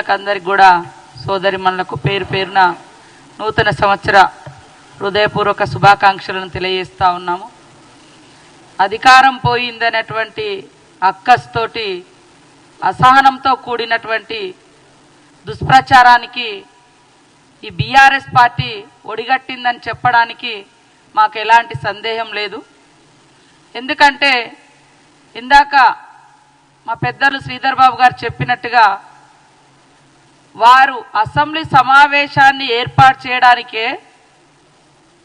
అందరికి కూడా సోదరిమణులకు పేరు పేరున నూతన సంవత్సర హృదయపూర్వక శుభాకాంక్షలను తెలియజేస్తా ఉన్నాము. అధికారం పోయిందనేటువంటి అక్కస్తోటి అసహనంతో కూడినటువంటి దుష్ప్రచారానికి ఈ బీఆర్ఎస్ పార్టీ ఒడిగట్టిందని చెప్పడానికి మాకు ఎలాంటి సందేహం లేదు. ఎందుకంటే ఇందాక మా పెద్దలు శ్రీధర్ బాబు గారు చెప్పినట్టుగా వారు అసెంబ్లీ సమావేశాన్ని ఏర్పాటు చేయడానికే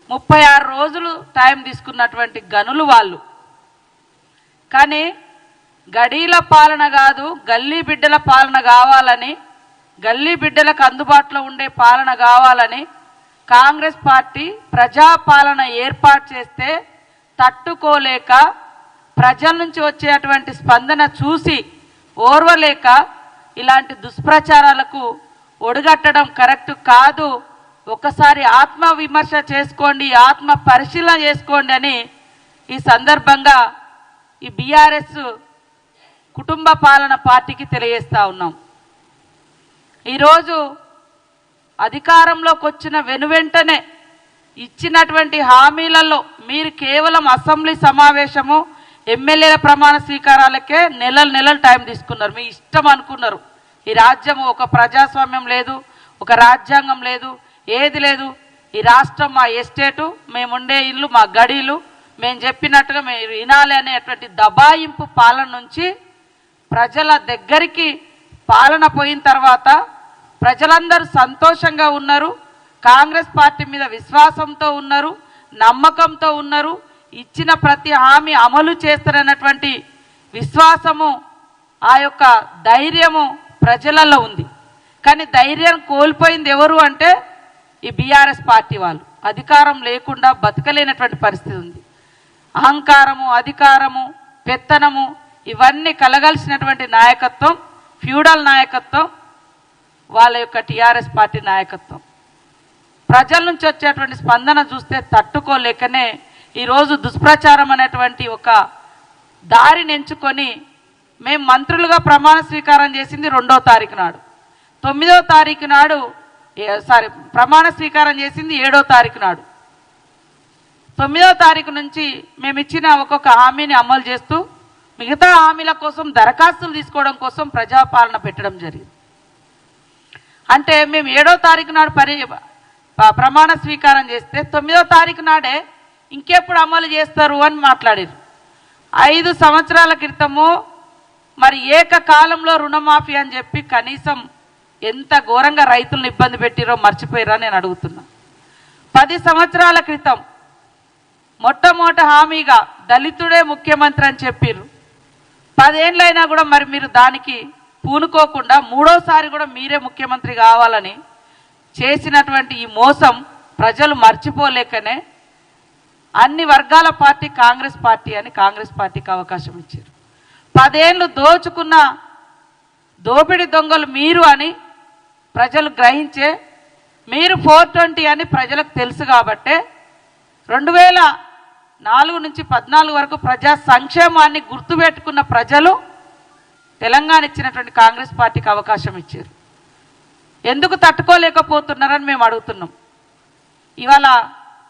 36 రోజులు టైం తీసుకున్నటువంటి గనులు వాళ్ళు. కానీ గడీల పాలన కాదు, గల్లీ బిడ్డల పాలన కావాలని, గల్లీ బిడ్డలకు అందుబాటులో ఉండే పాలన కావాలని కాంగ్రెస్ పార్టీ ప్రజాపాలన ఏర్పాటు చేస్తే తట్టుకోలేక, ప్రజల నుంచి వచ్చేటువంటి స్పందన చూసి ఓర్వలేక ఇలాంటి దుష్ప్రచారాలకు ఒడిగట్టడం కరెక్ట్ కాదు. ఒకసారి ఆత్మ విమర్శ చేసుకోండి, ఆత్మ పరిశీలన చేసుకోండి అని ఈ సందర్భంగా ఈ బీఆర్ఎస్ కుటుంబ పాలన పార్టీకి తెలియజేస్తా ఉన్నాం. ఈరోజు అధికారంలోకి వచ్చిన వెనువెంటనే ఇచ్చినటువంటి హామీలలో మీరు కేవలం అసెంబ్లీ సమావేశము, ఎమ్మెల్యేల ప్రమాణ స్వీకారాలకే నెలలు టైం తీసుకున్నారు. మీ ఇష్టం అనుకున్నారు. ఈ రాజ్యం ఒక ప్రజాస్వామ్యం లేదు, ఒక రాజ్యాంగం లేదు, ఏది లేదు. ఈ రాష్ట్రం మా ఎస్టేటు, మేముండే ఇల్లు మా గడీలు, మేము చెప్పినట్టుగా మీరు వినాలి అనేటువంటి దబాయింపు పాలన నుంచి ప్రజల దగ్గరికి పాలన పోయిన తర్వాత ప్రజలందరూ సంతోషంగా ఉన్నారు, కాంగ్రెస్ పార్టీ మీద విశ్వాసంతో ఉన్నారు, నమ్మకంతో ఉన్నారు, ఇచ్చిన ప్రతి హామీ అమలు చేస్తారన్నటువంటి విశ్వాసము, ఆ యొక్క ధైర్యము ప్రజలలో ఉంది. కానీ ధైర్యం కోల్పోయింది ఎవరు అంటే ఈ బీఆర్ఎస్ పార్టీ వాళ్ళు. అధికారం లేకుండా బతకలేనటువంటి పరిస్థితి ఉంది. అహంకారము, అధికారము, పెత్తనము ఇవన్నీ కలగలిసినటువంటి నాయకత్వం, ఫ్యూడల్ నాయకత్వం వాళ్ళ యొక్క టీఆర్ఎస్ పార్టీ నాయకత్వం. ప్రజల నుంచి వచ్చేటువంటి స్పందన చూస్తే తట్టుకోలేకనే ఈరోజు దుష్ప్రచారం అనేటువంటి ఒక దారిని ఎంచుకొని మేము మంత్రులుగా ప్రమాణ స్వీకారం చేసింది 2వ తారీఖు నాడు, 9వ తారీఖు నాడు ప్రమాణ స్వీకారం చేసింది 7వ తారీఖు నాడు. 9వ తారీఖు నుంచి మేము ఇచ్చిన ఒక్కొక్క హామీని అమలు చేస్తూ మిగతా హామీల కోసం దరఖాస్తులు తీసుకోవడం కోసం ప్రజాపాలన పెట్టడం జరిగింది. అంటే మేము 7వ తారీఖు నాడు ప్రమాణ స్వీకారం చేస్తే 9వ తారీఖు నాడే ఇంకెప్పుడు అమలు చేస్తారు అని మాట్లాడారు. 5 సంవత్సరాల క్రితము మరి ఏకకాలంలో రుణమాఫీ అని చెప్పి కనీసం ఎంత ఘోరంగా రైతులను ఇబ్బంది పెట్టిరో మర్చిపోయారా నేను అడుగుతున్నా. 10 సంవత్సరాల క్రితం మొట్టమొదటి హామీగా దళితుడే ముఖ్యమంత్రి అని చెప్పారు. 10 ఏళ్ళైనా కూడా మరి మీరు దానికి పూనుకోకుండా 3వసారి కూడా మీరే ముఖ్యమంత్రి కావాలని చేసినటువంటి ఈ మోసం ప్రజలు మర్చిపోలేకనే అన్ని వర్గాల పార్టీ కాంగ్రెస్ పార్టీ అని కాంగ్రెస్ పార్టీకి అవకాశం ఇచ్చారు. 10 ఏళ్ళు దోచుకున్న దోపిడి దొంగలు మీరు అని ప్రజలు గ్రహించే, మీరు 420 అని ప్రజలకు తెలుసు కాబట్టే 2004 నుంచి 14 వరకు ప్రజా సంక్షేమాన్ని గుర్తుపెట్టుకున్న ప్రజలు తెలంగాణ ఇచ్చినటువంటి కాంగ్రెస్ పార్టీకి అవకాశం ఇచ్చారు. ఎందుకు తట్టుకోలేకపోతున్నారని మేము అడుగుతున్నాం. ఇవాళ